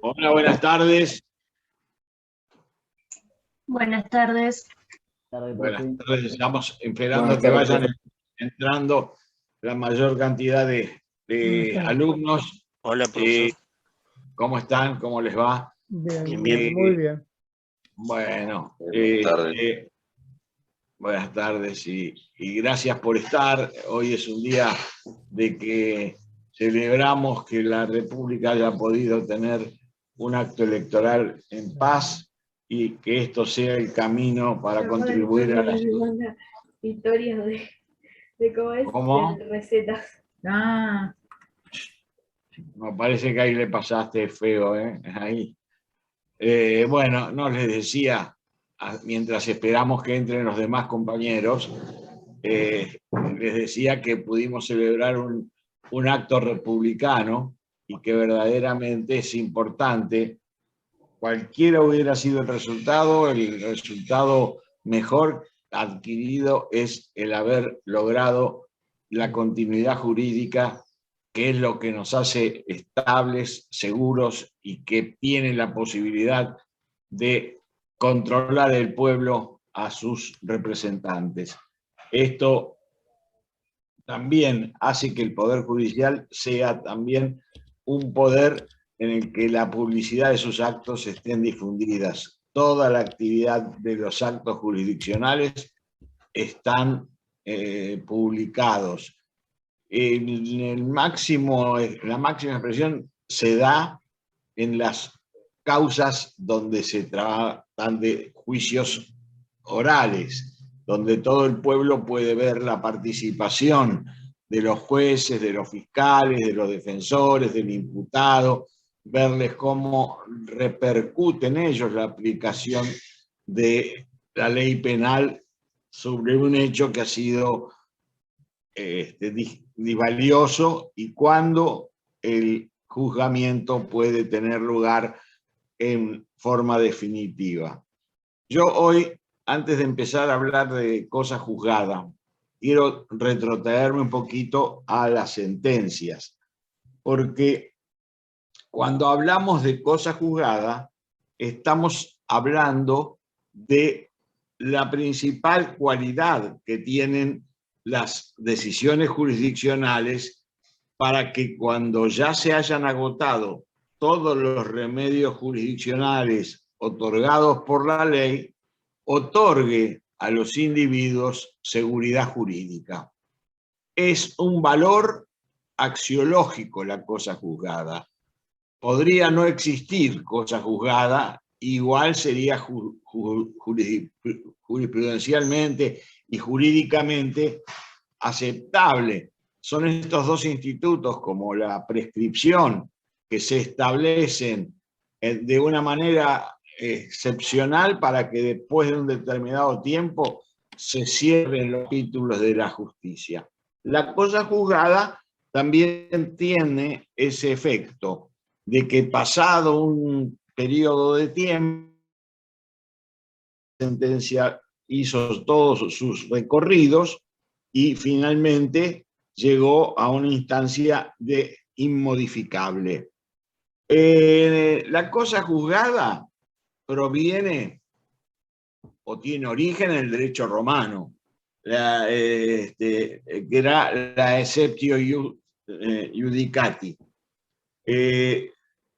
Hola, buenas tardes. Buenas tardes. Buenas tardes. Estamos esperando Buenas que tardes, vayan profe. entrando la mayor cantidad de alumnos. Hola, profesor. ¿Cómo están? ¿Cómo les va? Bien, Bien. muy bien. Bueno, Buenas tardes. buenas tardes y gracias por estar. Hoy es un día de que celebramos que la República haya podido tener un acto electoral en paz y que esto sea el camino para contribuir a la manda historias de cómo es ¿Cómo? de recetas. Me parece que ahí le pasaste feo, ¿eh? Ahí. Bueno, no les decía, mientras esperamos que entren los demás compañeros, les decía que pudimos celebrar un acto republicano y que verdaderamente es importante. Cualquiera hubiera sido el resultado mejor adquirido es el haber logrado la continuidad jurídica, que es lo que nos hace estables, seguros y que tiene la posibilidad de controlar el pueblo a sus representantes. Esto también hace que el Poder Judicial sea también un poder en el que la publicidad de sus actos estén difundidas. Toda la actividad de los actos jurisdiccionales están publicados. La máxima expresión se da en las causas donde se tratan de juicios orales, donde todo el pueblo puede ver la participación de los jueces, de los fiscales, de los defensores, del imputado, verles cómo repercute en ellos la aplicación de la ley penal sobre un hecho que ha sido valioso y cuándo el juzgamiento puede tener lugar en forma definitiva. Yo hoy, antes de empezar a hablar de cosa juzgada, quiero retrotraerme un poquito a las sentencias, porque cuando hablamos de cosa juzgada, estamos hablando de la principal cualidad que tienen las decisiones jurisdiccionales para que cuando ya se hayan agotado todos los remedios jurisdiccionales otorgados por la ley, otorgue a los individuos seguridad jurídica. Es un valor axiológico la cosa juzgada. Podría no existir cosa juzgada, igual sería jurisprudencialmente y jurídicamente aceptable. Son estos dos institutos, como la prescripción, que se establecen de una manera excepcional para que después de un determinado tiempo se cierren los títulos de la justicia. La cosa juzgada también tiene ese efecto de que pasado un periodo de tiempo, la sentencia hizo todos sus recorridos y finalmente llegó a una instancia de inmodificable. La cosa juzgada proviene o tiene origen en el derecho romano, que era la exceptio iudicati.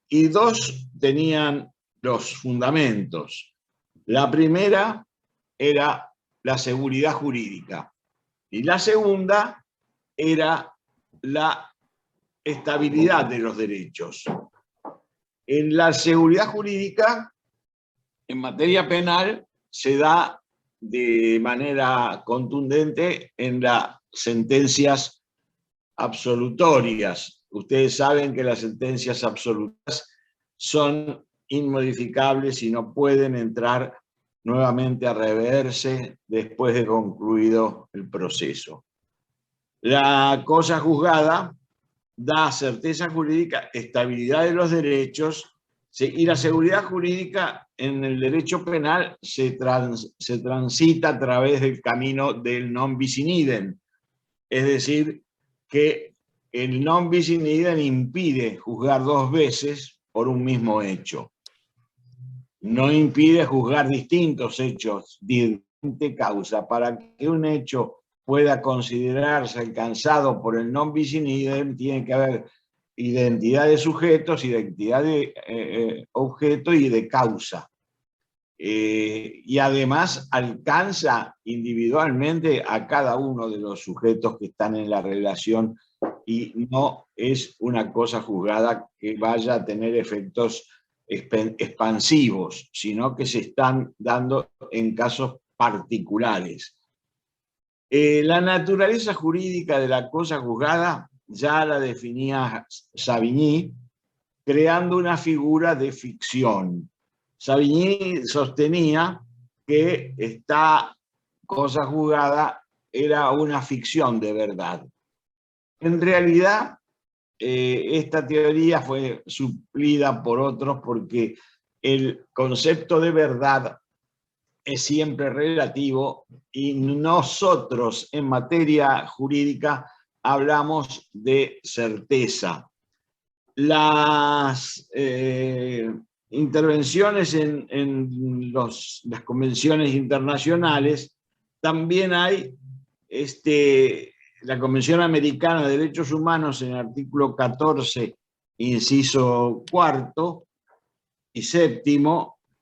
Y dos tenían los fundamentos. La primera era la seguridad jurídica y la segunda era la estabilidad de los derechos. En la seguridad jurídica, en materia penal, se da de manera contundente en las sentencias absolutorias. Ustedes saben que las sentencias absolutas son inmodificables y no pueden entrar nuevamente a reverse después de concluido el proceso. La cosa juzgada da certeza jurídica, estabilidad de los derechos, y la seguridad jurídica en el derecho penal se transita a través del camino del non bis in idem, es decir, que el non bis in idem impide juzgar dos veces por un mismo hecho. No impide juzgar distintos hechos de diferente causa. Para que un hecho pueda considerarse alcanzado por el non bis in idem, tiene que haber identidad de sujetos, identidad de objeto y de causa. Y además alcanza individualmente a cada uno de los sujetos que están en la relación, y no es una cosa juzgada que vaya a tener efectos expansivos, sino que se están dando en casos particulares. La naturaleza jurídica de la cosa juzgada ya la definía Savigny, creando una figura de ficción. Savigny sostenía que esta cosa juzgada era una ficción de verdad. En realidad, esta teoría fue suplida por otros, porque el concepto de verdad es siempre relativo y nosotros en materia jurídica hablamos de certeza. Las intervenciones en las convenciones internacionales, también hay la Convención Americana de Derechos Humanos en el artículo 14, inciso 4 y 7,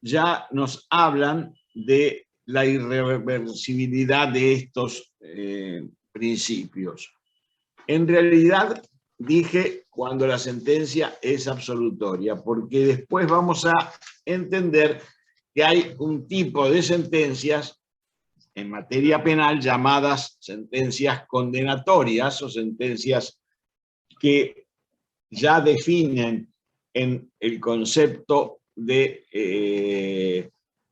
ya nos hablan de la irreversibilidad de estos principios. En realidad, dije cuando la sentencia es absolutoria, porque después vamos a entender que hay un tipo de sentencias en materia penal llamadas sentencias condenatorias, o sentencias que ya definen en el concepto de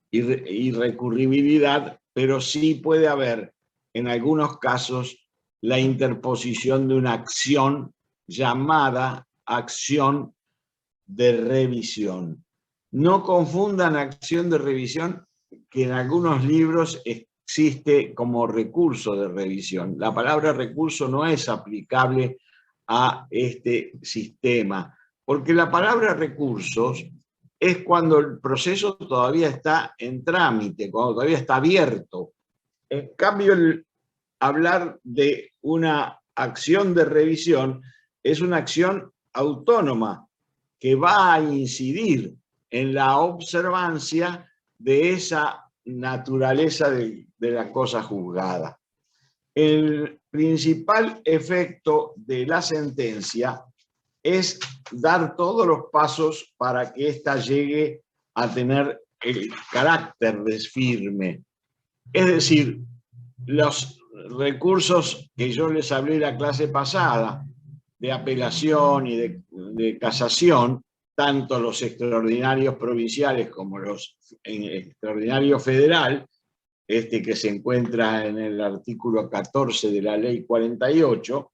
irrecurribilidad, pero sí puede haber en algunos casos la interposición de una acción llamada acción de revisión. No confundan acción de revisión, que en algunos libros existe como recurso de revisión. La palabra recurso no es aplicable a este sistema, porque la palabra recursos es cuando el proceso todavía está en trámite, cuando todavía está abierto. En cambio, hablar de una acción de revisión es una acción autónoma que va a incidir en la observancia de esa naturaleza de la cosa juzgada. El principal efecto de la sentencia es dar todos los pasos para que ésta llegue a tener el carácter de firme. Es decir, los recursos que yo les hablé la clase pasada, de apelación y de casación, tanto los extraordinarios provinciales como los extraordinarios federal, que se encuentra en el artículo 14 de la ley 48,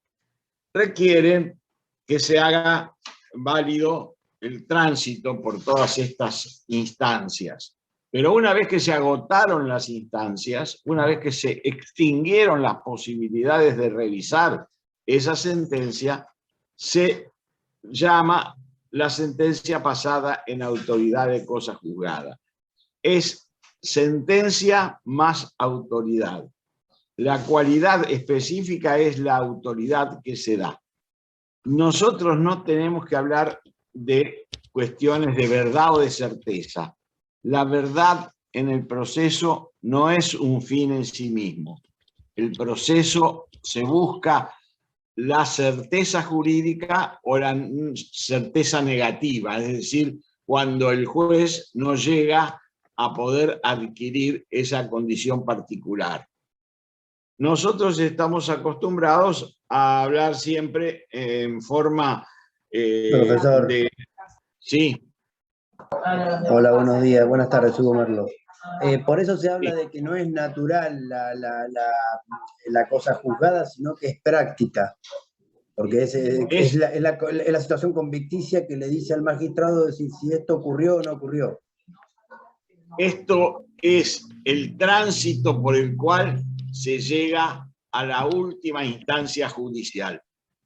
requieren que se haga válido el tránsito por todas estas instancias. Pero una vez que se agotaron las instancias, una vez que se extinguieron las posibilidades de revisar esa sentencia, se llama la sentencia pasada en autoridad de cosa juzgada. Es sentencia más autoridad. La cualidad específica es la autoridad que se da. Nosotros no tenemos que hablar de cuestiones de verdad o de certeza. La verdad en el proceso no es un fin en sí mismo. El proceso se busca la certeza jurídica o la certeza negativa, es decir, cuando el juez no llega a poder adquirir esa condición particular. Nosotros estamos acostumbrados a hablar siempre en forma Profesor. Sí. Hola, buenos días, buenas tardes, Hugo Merlo. Por eso se habla de que no es natural la cosa juzgada, sino que es práctica. Porque es la situación convicticia que le dice al magistrado decir si esto ocurrió o no ocurrió. Esto es el tránsito por el cual se llega a la última instancia judicial.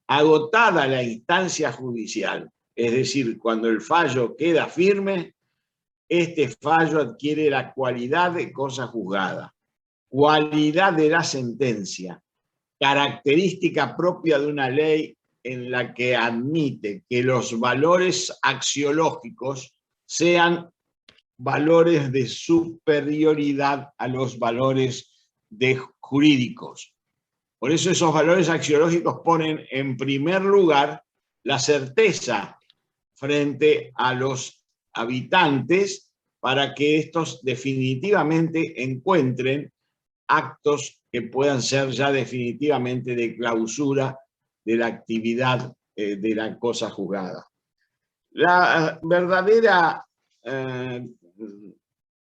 Agotada la instancia judicial, Es decir, cuando el fallo queda firme, este fallo adquiere la cualidad de cosa juzgada, cualidad de la sentencia, característica propia de una ley en la que admite que los valores axiológicos sean valores de superioridad a los valores jurídicos. Por eso esos valores axiológicos ponen en primer lugar la certeza frente a los habitantes para que estos definitivamente encuentren actos que puedan ser ya definitivamente de clausura de la actividad de la cosa juzgada. La verdadera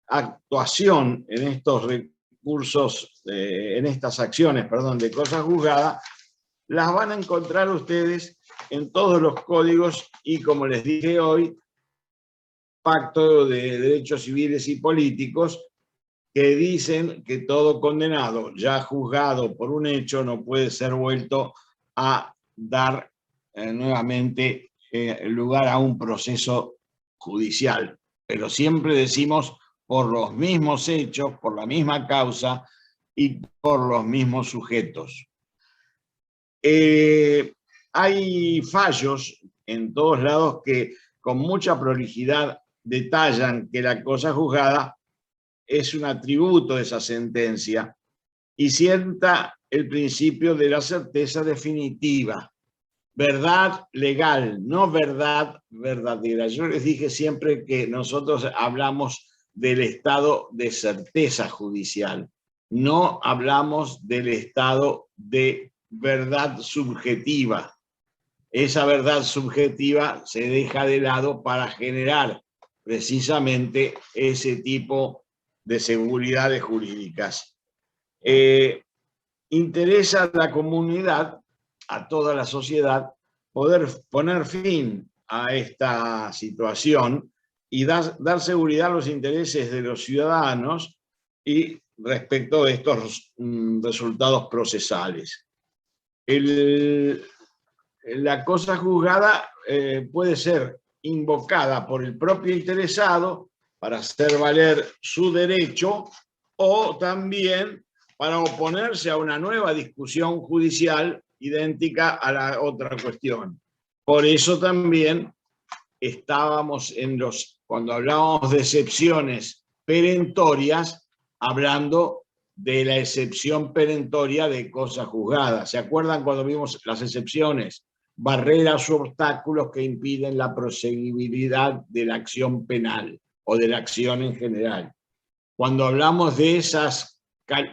actuación en estos recursos, en estas acciones, perdón, de cosa juzgada, las van a encontrar ustedes en todos los códigos y, como les dije hoy, Pacto de Derechos Civiles y Políticos, que dicen que todo condenado ya juzgado por un hecho no puede ser vuelto a dar nuevamente lugar a un proceso judicial. Pero siempre decimos por los mismos hechos, por la misma causa y por los mismos sujetos. Hay fallos en todos lados que con mucha prolijidad detallan que la cosa juzgada es un atributo de esa sentencia y sienta el principio de la certeza definitiva. Verdad legal, no verdad verdadera. Yo les dije siempre que nosotros hablamos del estado de certeza judicial, no hablamos del estado de verdad subjetiva. Esa verdad subjetiva se deja de lado para generar precisamente ese tipo de seguridades jurídicas. Interesa a la comunidad, a toda la sociedad, poder poner fin a esta situación y dar seguridad a los intereses de los ciudadanos y respecto de estos resultados procesales. La cosa juzgada puede ser invocada por el propio interesado para hacer valer su derecho o también para oponerse a una nueva discusión judicial idéntica a la otra cuestión. Por eso también estábamos cuando hablábamos de excepciones perentorias, hablando de la excepción perentoria de cosa juzgada. ¿Se acuerdan cuando vimos las excepciones? Barreras o obstáculos que impiden la proseguibilidad de la acción penal o de la acción en general. Cuando hablamos de esas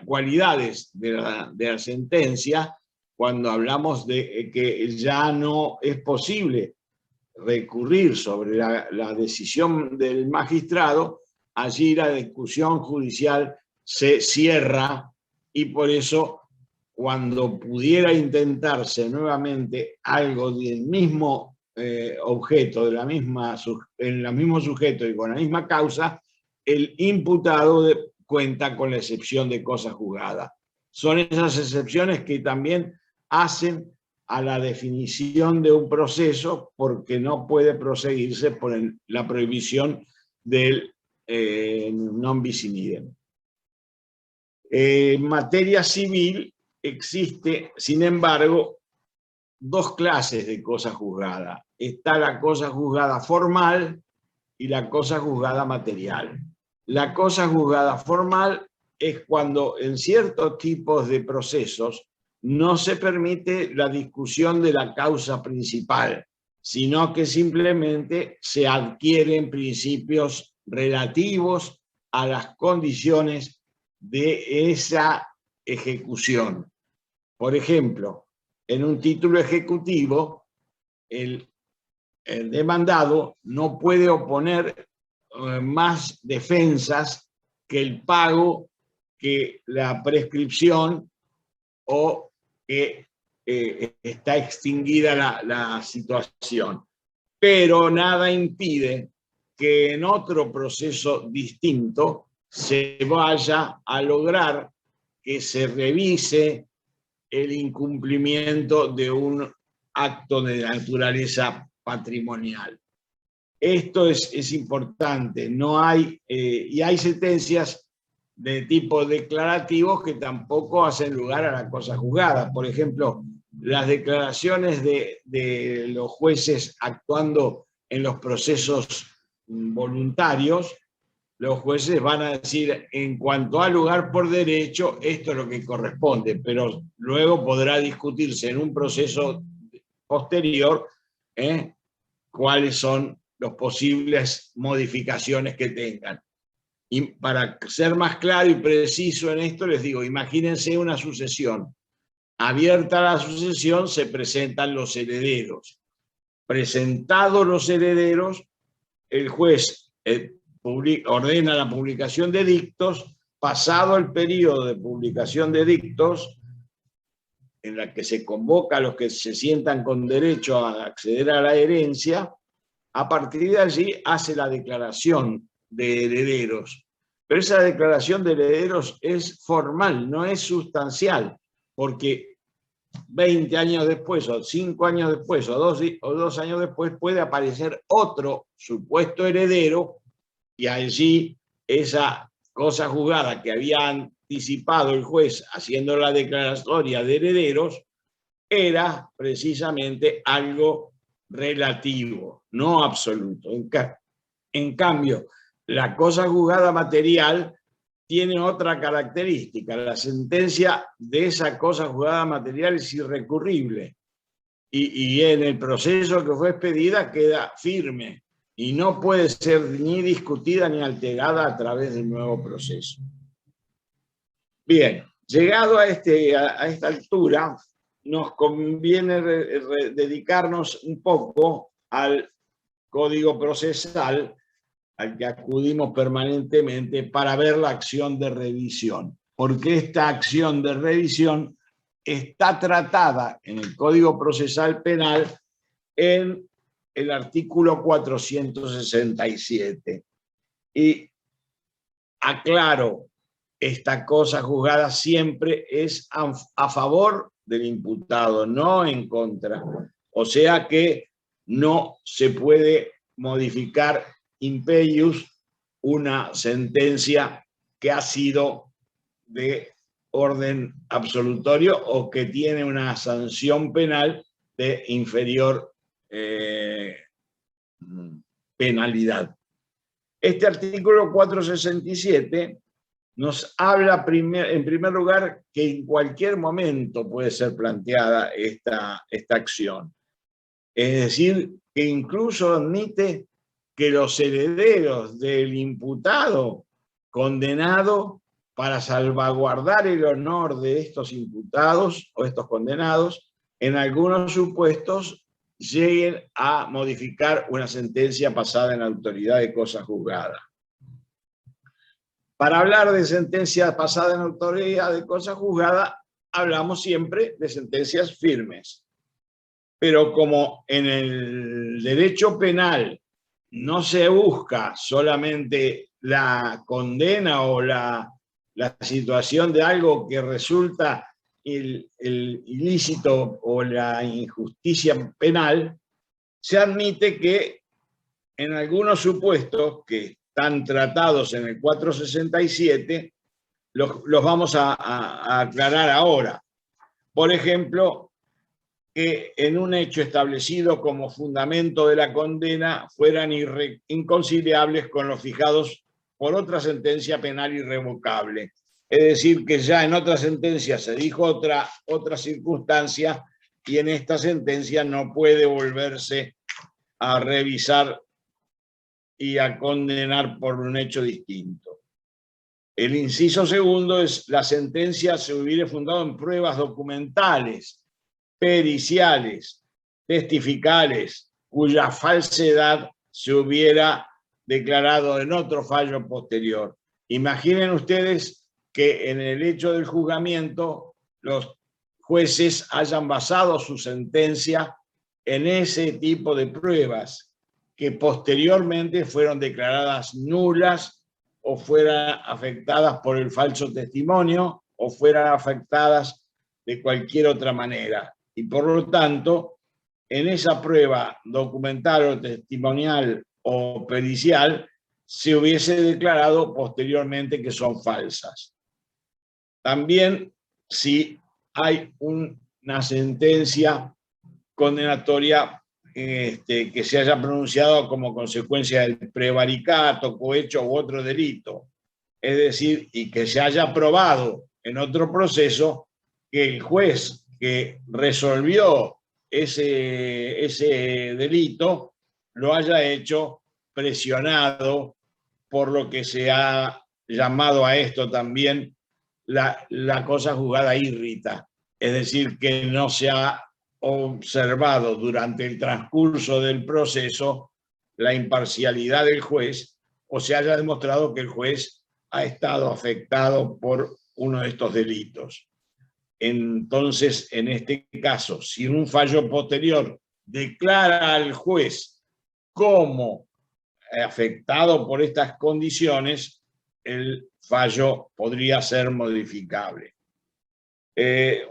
cualidades de la sentencia, cuando hablamos de que ya no es posible recurrir sobre la decisión del magistrado, allí la discusión judicial se cierra y por eso cuando pudiera intentarse nuevamente algo del mismo objeto, en el mismo sujeto y con la misma causa, el imputado cuenta con la excepción de cosa juzgada. Son esas excepciones que también hacen a la definición de un proceso porque no puede proseguirse por la prohibición del non bis in idem. En materia civil existe, sin embargo, dos clases de cosa juzgada. Está la cosa juzgada formal y la cosa juzgada material. La cosa juzgada formal es cuando en ciertos tipos de procesos no se permite la discusión de la causa principal, sino que simplemente se adquieren principios relativos a las condiciones de esa ejecución. Por ejemplo, en un título ejecutivo, el demandado no puede oponer más defensas que el pago, que la prescripción o que está extinguida la situación. Pero nada impide que en otro proceso distinto se vaya a lograr que se revise el incumplimiento de un acto de naturaleza patrimonial. Esto es importante. No hay, y hay sentencias de tipo declarativos que tampoco hacen lugar a la cosa juzgada. Por ejemplo, las declaraciones de los jueces actuando en los procesos voluntarios, los jueces van a decir, en cuanto a lugar por derecho, esto es lo que corresponde, pero luego podrá discutirse en un proceso posterior cuáles son las posibles modificaciones que tengan. Y para ser más claro y preciso en esto, les digo, imagínense una sucesión. Abierta la sucesión, se presentan los herederos. Presentados los herederos, el juez ordena la publicación de dictos. Pasado el periodo de publicación de dictos, en la que se convoca a los que se sientan con derecho a acceder a la herencia, a partir de allí hace la declaración de herederos. Pero esa declaración de herederos es formal, no es sustancial, porque 20 años después, o 5 años después, o 2 años después, puede aparecer otro supuesto heredero, y allí esa cosa juzgada que había anticipado el juez haciendo la declaratoria de herederos era precisamente algo relativo, no absoluto. En cambio, la cosa juzgada material tiene otra característica. La sentencia de esa cosa juzgada material es irrecurrible y en el proceso que fue expedida queda firme y no puede ser ni discutida ni alterada a través del nuevo proceso. Bien, llegado a esta altura, nos conviene dedicarnos un poco al Código Procesal, al que acudimos permanentemente para ver la acción de revisión. Porque esta acción de revisión está tratada en el Código Procesal Penal en el artículo 467. Y aclaro, esta cosa juzgada siempre es a favor del imputado, no en contra. O sea que no se puede modificar impeius una sentencia que ha sido de orden absolutorio o que tiene una sanción penal de inferior penalidad. Este artículo 467 nos habla en primer lugar que en cualquier momento puede ser planteada esta acción. Es decir, que incluso admite que los herederos del imputado condenado, para salvaguardar el honor de estos imputados o estos condenados, en algunos supuestos lleguen a modificar una sentencia pasada en la autoridad de cosa juzgada. Para hablar de sentencia pasada en autoridad de cosa juzgada, hablamos siempre de sentencias firmes. Pero como en el derecho penal no se busca solamente la condena o la situación de algo que resulta el ilícito o la injusticia penal, se admite que en algunos supuestos que están tratados en el 467, los vamos a aclarar ahora. Por ejemplo, que en un hecho establecido como fundamento de la condena fueran inconciliables con los fijados por otra sentencia penal irrevocable. Es decir, que ya en otra sentencia se dijo otra circunstancia y en esta sentencia no puede volverse a revisar y a condenar por un hecho distinto. El inciso segundo es: la sentencia se hubiera fundado en pruebas documentales, periciales, testificales, cuya falsedad se hubiera declarado en otro fallo posterior. Imaginen ustedes que en el hecho del juzgamiento los jueces hayan basado su sentencia en ese tipo de pruebas que posteriormente fueron declaradas nulas o fueran afectadas por el falso testimonio o fueran afectadas de cualquier otra manera. Y por lo tanto, en esa prueba documental o testimonial o pericial se hubiese declarado posteriormente que son falsas. También si hay una sentencia condenatoria que se haya pronunciado como consecuencia del prevaricato, cohecho u otro delito. Es decir, y que se haya probado en otro proceso que el juez que resolvió ese delito lo haya hecho presionado por lo que se ha llamado a esto también la cosa juzgada írrita. Es decir, que no se ha observado durante el transcurso del proceso la imparcialidad del juez o se haya demostrado que el juez ha estado afectado por uno de estos delitos. Entonces, en este caso, si un fallo posterior declara al juez como afectado por estas condiciones, el fallo podría ser modificable.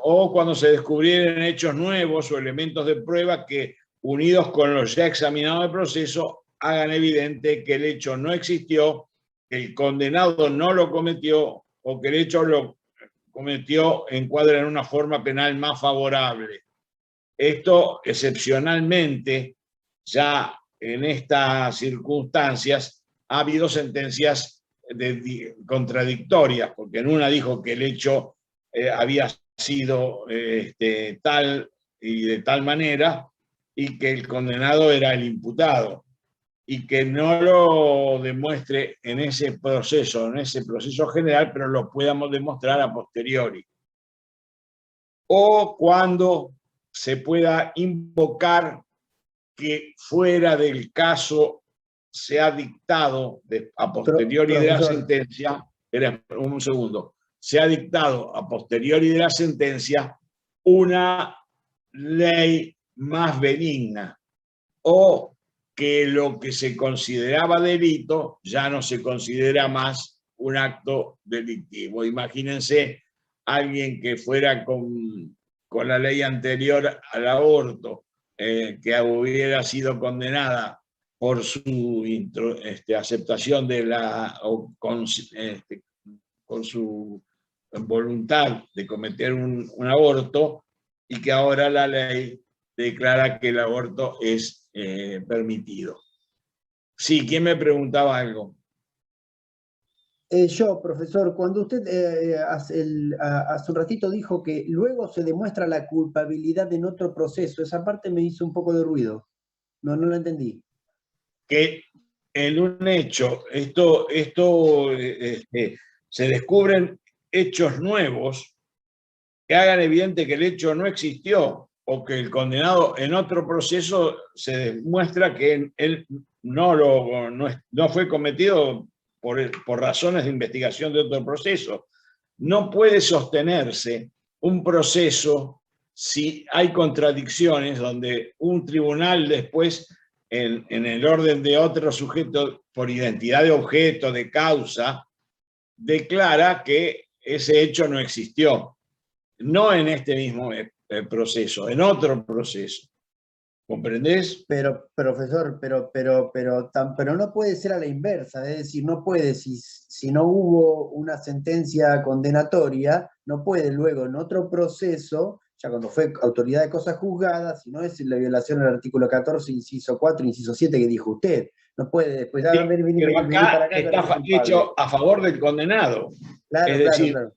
O cuando se descubrieran hechos nuevos o elementos de prueba que, unidos con los ya examinados del proceso, hagan evidente que el hecho no existió, que el condenado no lo cometió o que el hecho lo cometió encuadra en una forma penal más favorable. Esto, excepcionalmente, ya en estas circunstancias, ha habido sentencias contradictorias, porque en una dijo que el hecho había sido tal y de tal manera, y que el condenado era el imputado, y que no lo demuestre en ese proceso general, pero lo podamos demostrar a posteriori. O cuando se pueda invocar que fuera del caso se ha dictado a posteriori de la sentencia, un segundo, se ha dictado a posteriori de la sentencia una ley más benigna, o que lo que se consideraba delito ya no se considera más un acto delictivo. Imagínense alguien que fuera con la ley anterior al aborto, que hubiera sido condenada por su aceptación de con su voluntad de cometer un aborto, y que ahora la ley declara que el aborto es permitido. Sí, ¿quién me preguntaba algo? Yo, profesor, cuando usted hace un ratito dijo que luego se demuestra la culpabilidad en otro proceso, esa parte me hizo un poco de ruido. No lo entendí. Que en un hecho, se descubren hechos nuevos que hagan evidente que el hecho no existió, o que el condenado en otro proceso se demuestra que él no fue cometido por razones de investigación de otro proceso. No puede sostenerse un proceso si hay contradicciones donde un tribunal después, en el orden de otro sujeto, por identidad de objeto, de causa, declara que ese hecho no existió. No en este mismo proceso, en otro proceso. ¿Comprendés? Pero, profesor, pero no puede ser a la inversa, es decir, no puede, si no hubo una sentencia condenatoria, no puede luego en otro proceso, ya cuando fue autoridad de cosas juzgadas, si no es la violación al artículo 14, inciso 4, inciso 7 que dijo usted, no puede después venir para acá está hecho a favor del condenado. Claro, es decir, claro.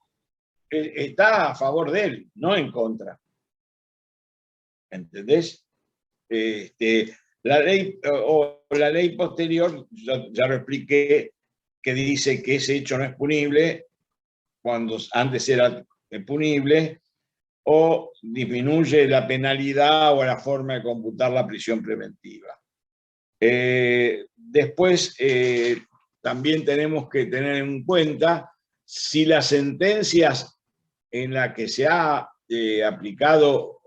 Está a favor de él, no en contra. ¿Entendés? La ley posterior, ya lo expliqué, que dice que ese hecho no es punible cuando antes era punible, o disminuye la penalidad o la forma de computar la prisión preventiva. Después, también tenemos que tener en cuenta si las sentencias en las que se ha aplicado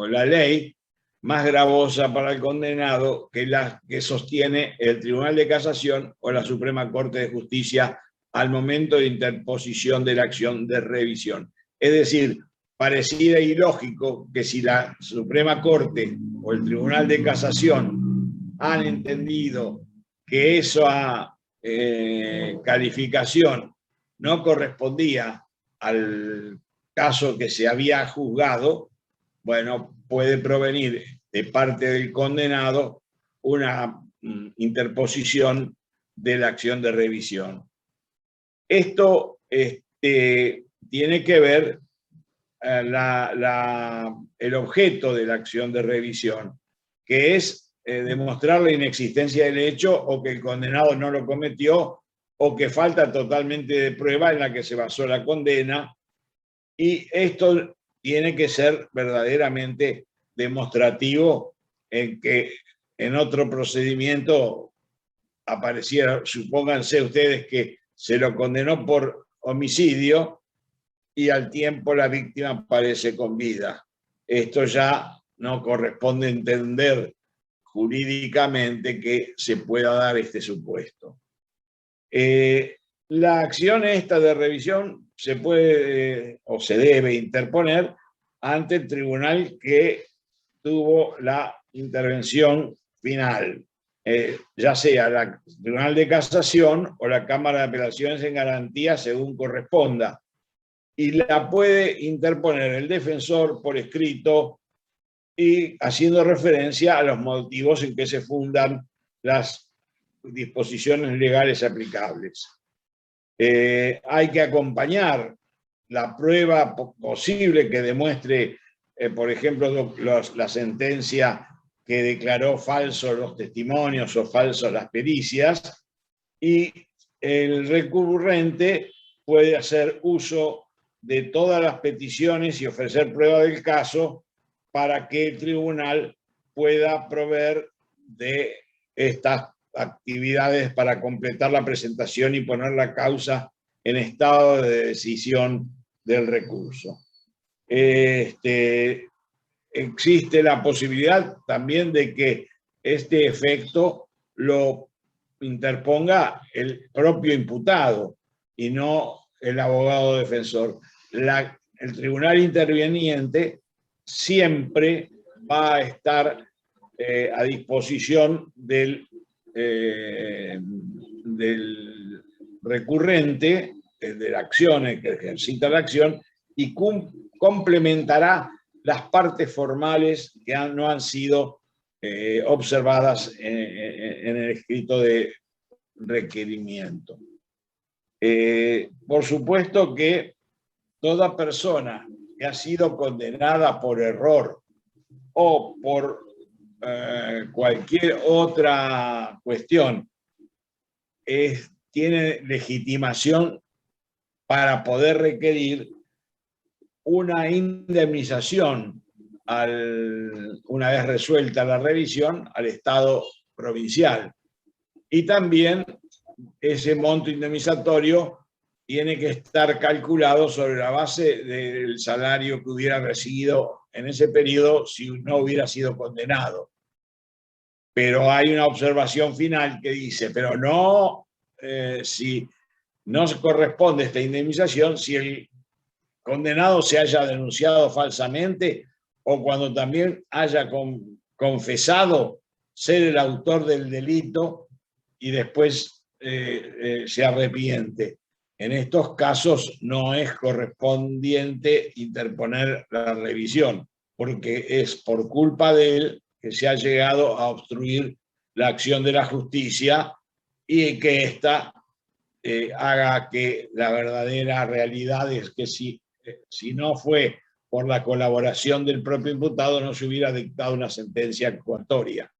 la ley más gravosa para el condenado que la que sostiene el Tribunal de Casación o la Suprema Corte de Justicia al momento de interposición de la acción de revisión. Es decir, pareciera ilógico que si la Suprema Corte o el Tribunal de Casación han entendido que esa calificación no correspondía al caso que se había juzgado, bueno, puede provenir de parte del condenado una interposición de la acción de revisión. Esto tiene que ver el objeto de la acción de revisión, que es demostrar la inexistencia del hecho o que el condenado no lo cometió o que falta totalmente de prueba en la que se basó la condena, y esto tiene que ser verdaderamente demostrativo en que en otro procedimiento apareciera, supónganse ustedes que se lo condenó por homicidio y al tiempo la víctima aparece con vida. Esto ya no corresponde entender jurídicamente que se pueda dar este supuesto. La acción esta de revisión se puede o se debe interponer ante el tribunal que tuvo la intervención final, ya sea el Tribunal de Casación o la Cámara de Apelaciones en garantía según corresponda, y la puede interponer el defensor por escrito y haciendo referencia a los motivos en que se fundan las disposiciones legales aplicables. Hay que acompañar la prueba posible que demuestre, por ejemplo, la sentencia que declaró falsos los testimonios o falsos las pericias, y el recurrente puede hacer uso de todas las peticiones y ofrecer prueba del caso para que el tribunal pueda proveer de estas actividades para completar la presentación y poner la causa en estado de decisión del recurso. Existe la posibilidad también de que este efecto lo interponga el propio imputado y no el abogado defensor. El tribunal interviniente siempre va a estar a disposición del recurrente, de la acción, que ejercita la acción, y complementará las partes formales que no han sido observadas en el escrito de requerimiento. Por supuesto que toda persona que ha sido condenada por error o por cualquier otra cuestión tiene legitimación para poder requerir una indemnización una vez resuelta la revisión al Estado provincial, y también ese monto indemnizatorio tiene que estar calculado sobre la base del salario que hubiera recibido en ese periodo si no hubiera sido condenado. Pero hay una observación final que dice, pero no, si no se corresponde esta indemnización si el condenado se haya denunciado falsamente o cuando también haya confesado ser el autor del delito y después se arrepiente. En estos casos no es correspondiente interponer la revisión, porque es por culpa de él que se ha llegado a obstruir la acción de la justicia y que ésta haga que la verdadera realidad es que si no fue por la colaboración del propio imputado no se hubiera dictado una sentencia actuatoria.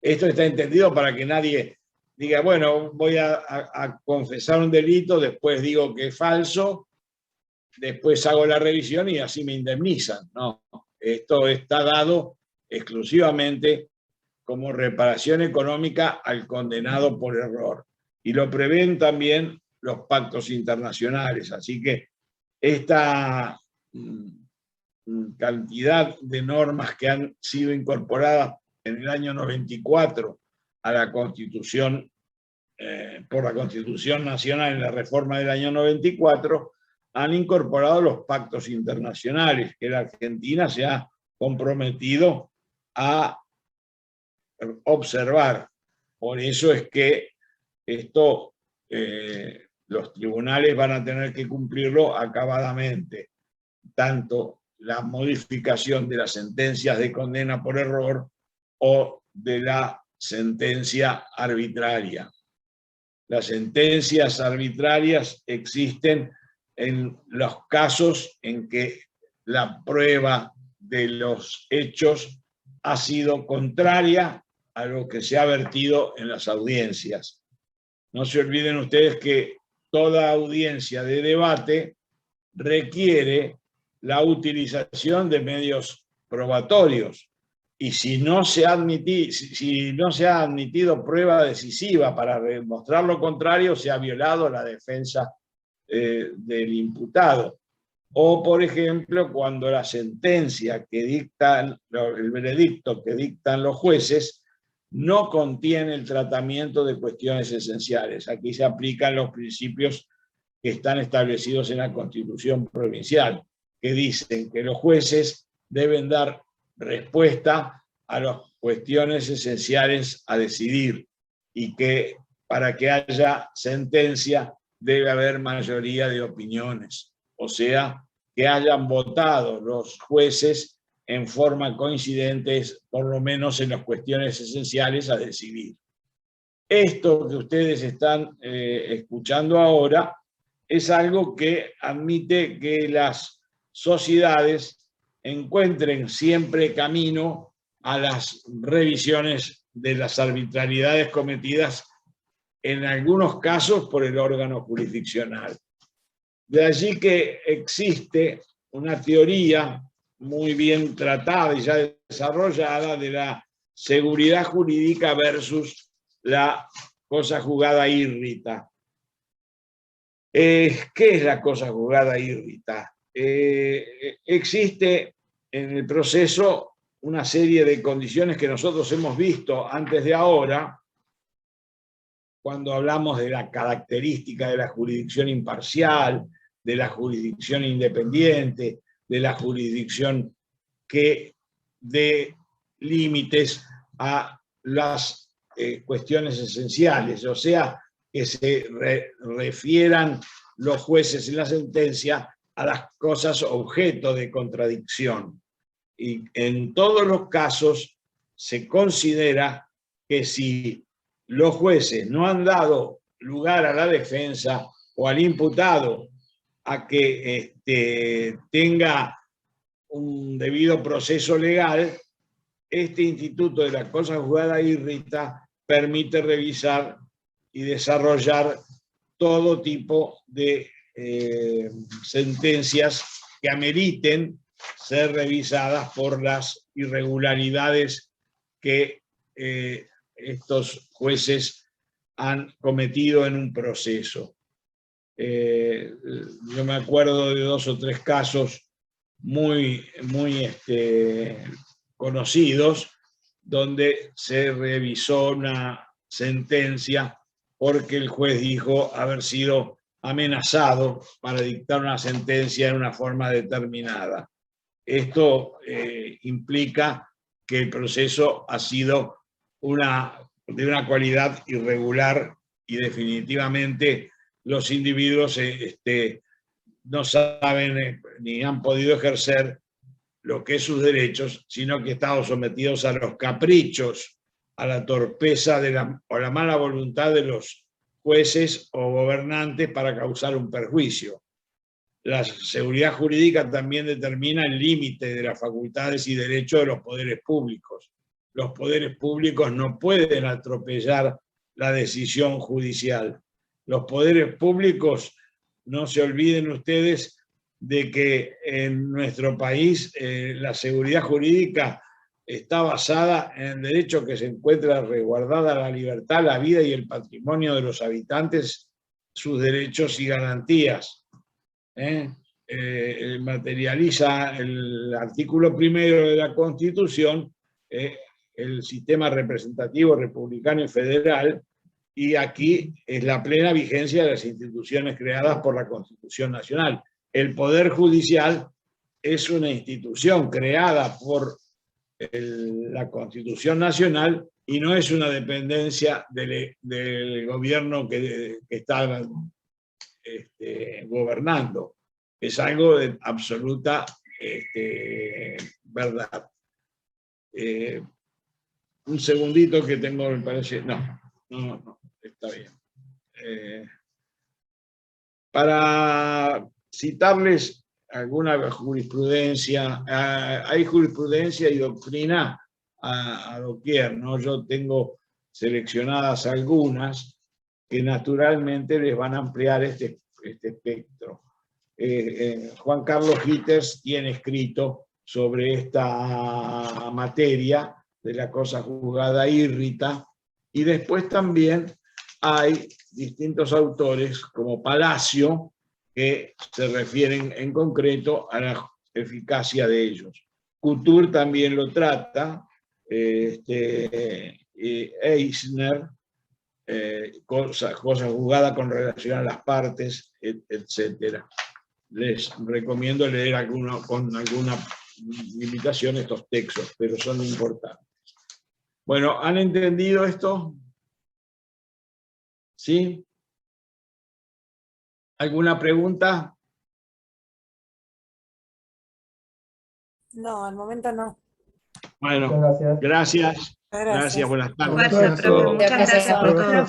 Esto está entendido para que nadie diga, bueno, voy a confesar un delito, después digo que es falso, después hago la revisión y así me indemnizan. No, esto está dado exclusivamente como reparación económica al condenado por error. Y lo prevén también los pactos internacionales. Así que esta cantidad de normas que han sido incorporadas en el año 94 a la Constitución, por la Constitución Nacional en la reforma del año 94, han incorporado los pactos internacionales que la Argentina se ha comprometido a observar. Por eso es que esto los tribunales van a tener que cumplirlo acabadamente, tanto la modificación de las sentencias de condena por error o de la sentencia arbitraria. Las sentencias arbitrarias existen en los casos en que la prueba de los hechos ha sido contraria a lo que se ha vertido en las audiencias. No se olviden ustedes que toda audiencia de debate requiere la utilización de medios probatorios. Y si no se ha admitido prueba decisiva para demostrar lo contrario, se ha violado la defensa del imputado. O, por ejemplo, cuando la sentencia que dictan, el veredicto que dictan los jueces no contiene el tratamiento de cuestiones esenciales. Aquí se aplican los principios que están establecidos en la Constitución provincial, que dicen que los jueces deben dar respuesta a las cuestiones esenciales a decidir y que para que haya sentencia debe haber mayoría de opiniones, o sea, que hayan votado los jueces en forma coincidente, por lo menos en las cuestiones esenciales a decidir. Esto que ustedes están escuchando ahora es algo que admite que las sociedades encuentren siempre camino a las revisiones de las arbitrariedades cometidas en algunos casos por el órgano jurisdiccional. De allí que existe una teoría muy bien tratada y ya desarrollada de la seguridad jurídica versus la cosa juzgada írrita. ¿Qué es la cosa juzgada írrita? Existe en el proceso una serie de condiciones que nosotros hemos visto antes de ahora, cuando hablamos de la característica de la jurisdicción imparcial, de la jurisdicción independiente, de la jurisdicción que dé límites a las cuestiones esenciales, o sea, que se refieran los jueces en la sentencia a las cosas objeto de contradicción. Y en todos los casos se considera que si los jueces no han dado lugar a la defensa o al imputado a que tenga un debido proceso legal, este instituto de la cosa juzgada írrita permite revisar y desarrollar todo tipo de sentencias que ameriten ser revisadas por las irregularidades que estos jueces han cometido en un proceso. Yo me acuerdo de 2 o 3 casos muy conocidos donde se revisó una sentencia porque el juez dijo haber sido amenazado para dictar una sentencia en una forma determinada. Esto implica que el proceso ha sido de una cualidad irregular y definitivamente los individuos no saben ni han podido ejercer lo que es sus derechos, sino que están sometidos a los caprichos, a la torpeza o la mala voluntad de los jueces o gobernantes para causar un perjuicio. La seguridad jurídica también determina el límite de las facultades y derechos de los poderes públicos. Los poderes públicos no pueden atropellar la decisión judicial. Los poderes públicos, no se olviden ustedes de que en nuestro país la seguridad jurídica está basada en el derecho que se encuentra resguardada la libertad, la vida y el patrimonio de los habitantes, sus derechos y garantías. Materializa el artículo 1 de la Constitución, el sistema representativo republicano y federal, y aquí es la plena vigencia de las instituciones creadas por la Constitución Nacional. el Poder Judicial es una institución creada por la Constitución Nacional y no es una dependencia del gobierno que está gobernando. Es algo de absoluta verdad. Un segundito que tengo, me parece... No, está bien. Para citarles alguna jurisprudencia, hay jurisprudencia y doctrina a doquier, ¿no? Yo tengo seleccionadas algunas que naturalmente les van a ampliar este espectro. Juan Carlos Gitters tiene escrito sobre esta materia de la cosa juzgada írrita, y después también hay distintos autores como Palacio que se refieren en concreto a la eficacia de ellos. Couture también lo trata, Eisner, cosa juzgada con relación a las partes, etc. Les recomiendo leer con alguna limitación estos textos, pero son importantes. Bueno, ¿han entendido esto? ¿Sí? ¿Alguna pregunta? No, al momento no. Bueno, gracias. Gracias, buenas tardes. Muchas gracias por todo.